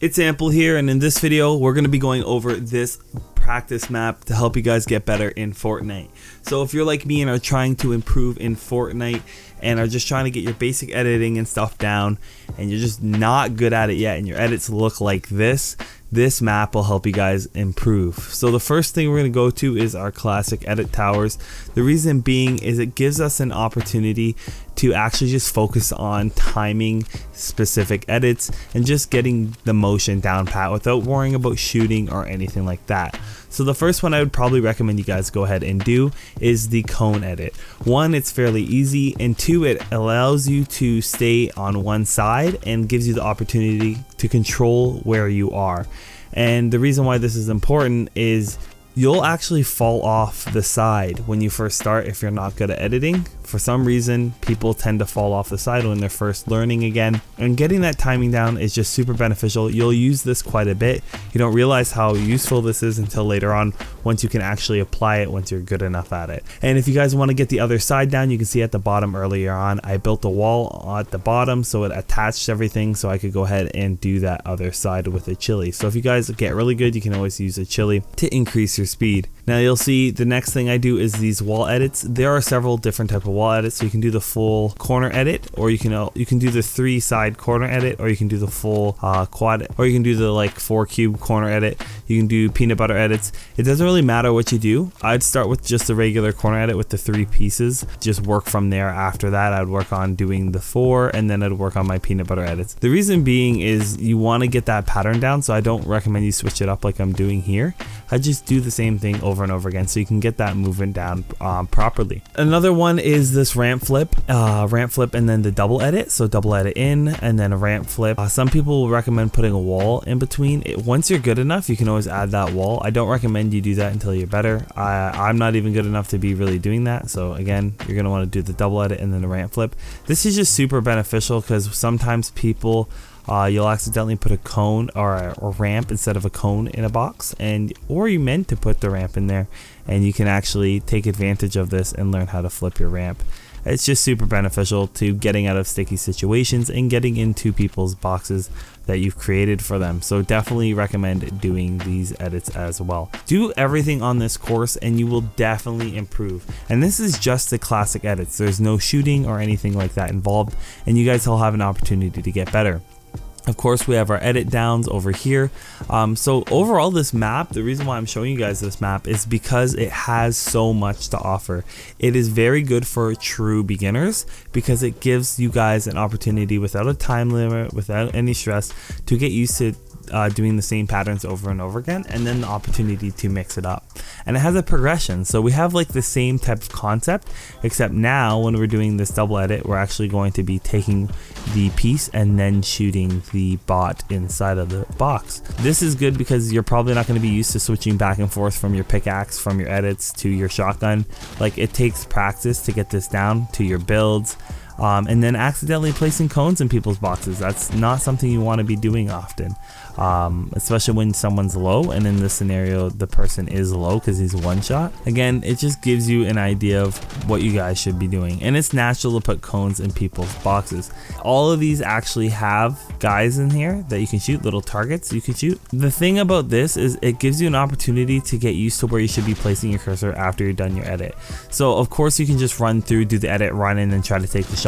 It's Ample here, and in this video we're going to be going over this practice map to help you guys get better in Fortnite. So if you're like me and are trying to improve in Fortnite and are just trying to get your basic editing and stuff down and you're just not good at it yet and your edits look like this map will help you guys improve. So the first thing we're going to go to is our classic edit towers. The reason being is it gives us an opportunity to actually just focus on timing specific edits and just getting the motion down pat without worrying about shooting or anything like that. So the first one I would probably recommend you guys go ahead and do is the cone edit. One, it's fairly easy, and two, it allows you to stay on one side and gives you the opportunity to control where you are. And the reason why this is important is you'll actually fall off the side when you first start if you're not good at editing. For some reason, people tend to fall off the side when they're first learning again, and getting that timing down is just super beneficial. You'll use this quite a bit. You don't realize how useful this is until later on once you can actually apply it once you're good enough at it. And if you guys want to get the other side down, you can see at the bottom earlier on I built a wall at the bottom so it attached everything so I could go ahead and do that other side with a chili. So if you guys get really good, you can always use a chili to increase your speed. Now you'll see the next thing I do is these wall edits. There are several different type of wall edits. So you can do the full corner edit, or you can do the 3 side corner edit, or you can do the full quad, or you can do the like 4 cube corner edit. You can do peanut butter edits. It doesn't really matter what you do. I'd start with just the regular corner edit with the 3 pieces. Just work from there. After that, I'd work on doing the 4, and then I'd work on my peanut butter edits. The reason being is you want to get that pattern down, so I don't recommend you switch it up like I'm doing here. I just do the same thing over and over again so you can get that movement down properly. Another one is this ramp flip and then the double edit. So double edit in and then a ramp flip. Some people will recommend putting a wall in between. Once you're good enough, you can always add that wall. I don't recommend you do that until you're better. I'm not even good enough to be really doing that. So again, you're going to want to do the double edit and then the ramp flip. This is just super beneficial because sometimes people you'll accidentally put a cone or a ramp instead of a cone in a box, or you meant to put the ramp in there, and you can actually take advantage of this and learn how to flip your ramp. It's just super beneficial to getting out of sticky situations and getting into people's boxes that you've created for them. So definitely recommend doing these edits as well. Do everything on this course and you will definitely improve. And this is just the classic edits. There's no shooting or anything like that involved, and you guys will have an opportunity to get better. Of course, we have our edit downs over here. So overall, this map, the reason why I'm showing you guys this map is because it has so much to offer. It is very good for true beginners because it gives you guys an opportunity without a time limit, without any stress, to get used to doing the same patterns over and over again, and then the opportunity to mix it up. And it has a progression, so we have like the same type of concept, except now when we're doing this double edit, we're actually going to be taking the piece and then shooting the bot inside of the box. This is good because you're probably not going to be used to switching back and forth from your pickaxe, from your edits to your shotgun. Like, it takes practice to get this down to your builds. And then accidentally placing cones in people's boxes. That's not something you want to be doing often, especially when someone's low, and in this scenario the person is low because he's one shot. Again, it just gives you an idea of what you guys should be doing, and it's natural to put cones in people's boxes. All of these actually have guys in here that you can shoot, little targets you can shoot. The thing about this is it gives you an opportunity to get used to where you should be placing your cursor after you're done your edit. So of course you can just run through, do the edit, run in, and try to take the shot.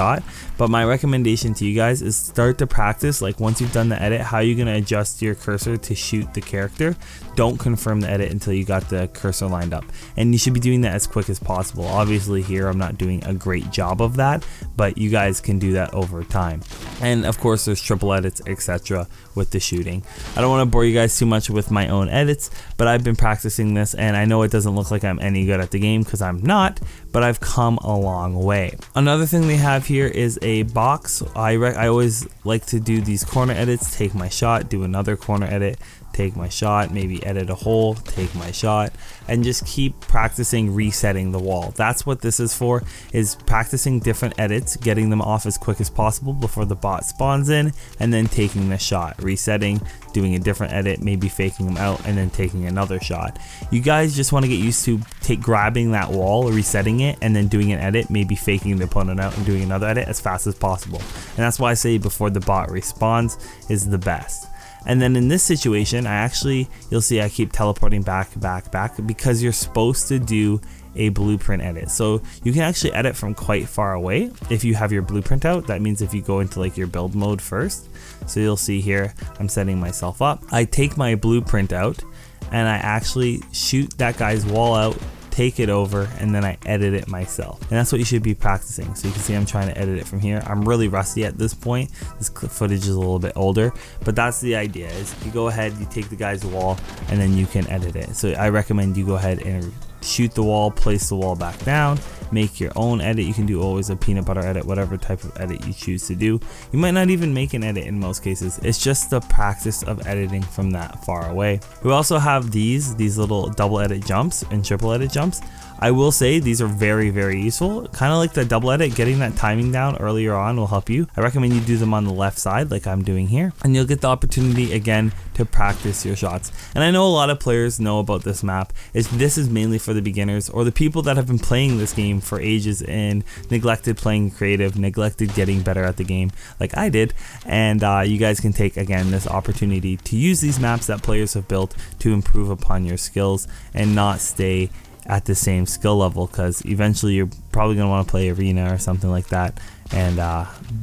But my recommendation to you guys is start to practice, like once you've done the edit, how you're going to adjust your cursor to shoot the character. Don't confirm the edit until you got the cursor lined up, and you should be doing that as quick as possible. Obviously here I'm not doing a great job of that, but you guys can do that over time. And of course there's triple edits, etc. with the shooting. I don't want to bore you guys too much with my own edits, but I've been practicing this, and I know it doesn't look like I'm any good at the game because I'm not, but I've come a long way. Another thing they have here is a box. I always like to do these corner edits, take my shot, do another corner edit, take my shot, maybe edit a hole, take my shot, and just keep practicing resetting the wall. That's what this is for, is practicing different edits, getting them off as quick as possible before the bot spawns in, and then taking the shot, resetting, doing a different edit, maybe faking them out, and then taking another shot. You guys just want to get used to grabbing that wall, resetting it, and then doing an edit, maybe faking the opponent out and doing another edit as fast as possible. And that's why I say before the bot respawns is the best. And then in this situation, you'll see I keep teleporting back because you're supposed to do a blueprint edit. So you can actually edit from quite far away if you have your blueprint out. That means if you go into like your build mode first. So you'll see here, I'm setting myself up. I take my blueprint out and I actually shoot that guy's wall out, take it over, and then I edit it myself. And that's what you should be practicing. So you can see I'm trying to edit it from here. I'm really rusty at this point. This footage is a little bit older, but that's the idea, is you go ahead, you take the guy's wall, and then you can edit it. So I recommend you go ahead and shoot the wall, place the wall back down, make your own edit. You can do always a peanut butter edit, whatever type of edit you choose to do. You might not even make an edit in most cases. It's just the practice of editing from that far away. We also have these little double edit jumps and triple edit jumps. I will say these are very, very useful. Kind of like the double edit, getting that timing down earlier on will help you. I recommend you do them on the left side like I'm doing here, and you'll get the opportunity again to practice your shots. And I know a lot of players know about this map. This is mainly for the beginners or the people that have been playing this game for ages and neglected playing creative, neglected getting better at the game like I did. And you guys can take again this opportunity to use these maps that players have built to improve upon your skills and not stay at the same skill level, because eventually you're probably going to want to play arena or something like that and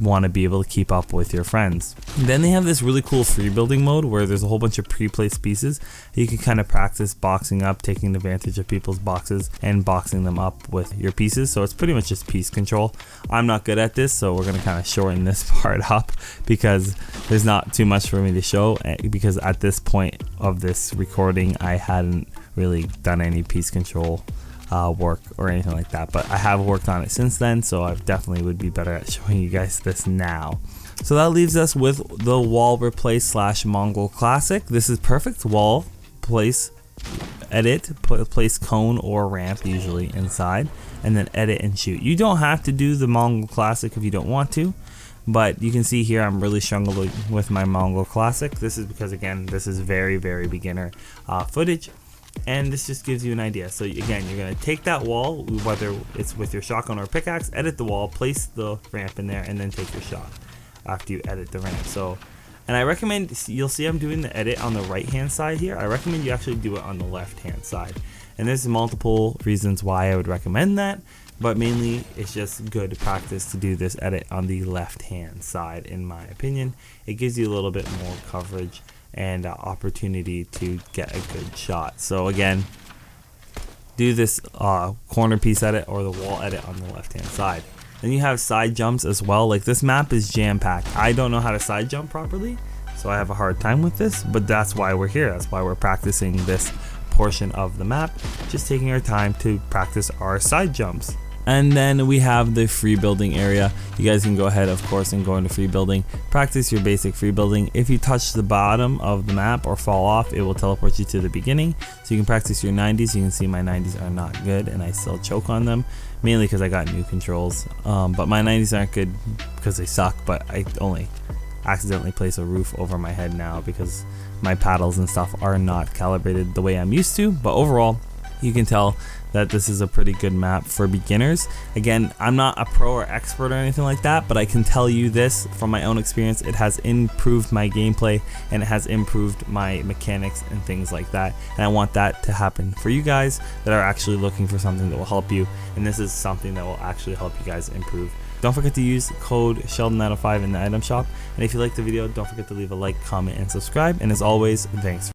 want to be able to keep up with your friends. Then they have this really cool free building mode where there's a whole bunch of pre-placed pieces. You can kind of practice boxing up, taking advantage of people's boxes and boxing them up with your pieces. So it's pretty much just piece control. I'm not good at this, so we're going to kind of shorten this part up because there's not too much for me to show, because at this point of this recording I hadn't really done any piece control work or anything like that, but I have worked on it since then, so I definitely would be better at showing you guys this now. So that leaves us with the wall replace / Mongol classic. This is perfect. Wall, place, edit, place cone or ramp usually inside, and then edit and shoot. You don't have to do the Mongol classic if you don't want to, but you can see here I'm really struggling with my Mongol classic. This is because again this is very, very beginner footage. And this just gives you an idea. So again, you're going to take that wall, whether it's with your shotgun or pickaxe, edit the wall, place the ramp in there, and then take your shot after you edit the ramp. So, and I recommend, you'll see I'm doing the edit on the right hand side here. I recommend you actually do it on the left hand side. And there's multiple reasons why I would recommend that, but mainly it's just good practice to do this edit on the left hand side in my opinion. It gives you a little bit more coverage and opportunity to get a good shot. So again, do this corner piece edit or the wall edit on the left hand side. Then you have side jumps as well. Like this map is jam-packed. I don't know how to side jump properly, so I have a hard time with this, but that's why we're here. That's why we're practicing this portion of the map, just taking our time to practice our side jumps. And then we have the free building area. You guys can go ahead, of course, and go into free building, practice your basic free building. If you touch the bottom of the map or fall off, it will teleport you to the beginning. So you can practice your 90s. You can see my 90s are not good and I still choke on them, mainly because I got new controls. But my 90s aren't good because they suck, but I only accidentally place a roof over my head now because my paddles and stuff are not calibrated the way I'm used to. But overall, you can tell that this is a pretty good map for beginners. Again, I'm not a pro or expert or anything like that, but I can tell you this from my own experience, it has improved my gameplay and it has improved my mechanics and things like that. And I want that to happen for you guys that are actually looking for something that will help you. And this is something that will actually help you guys improve. Don't forget to use code Sheldon905 in the item shop. And if you liked the video, don't forget to leave a like, comment, and subscribe. And as always, thanks.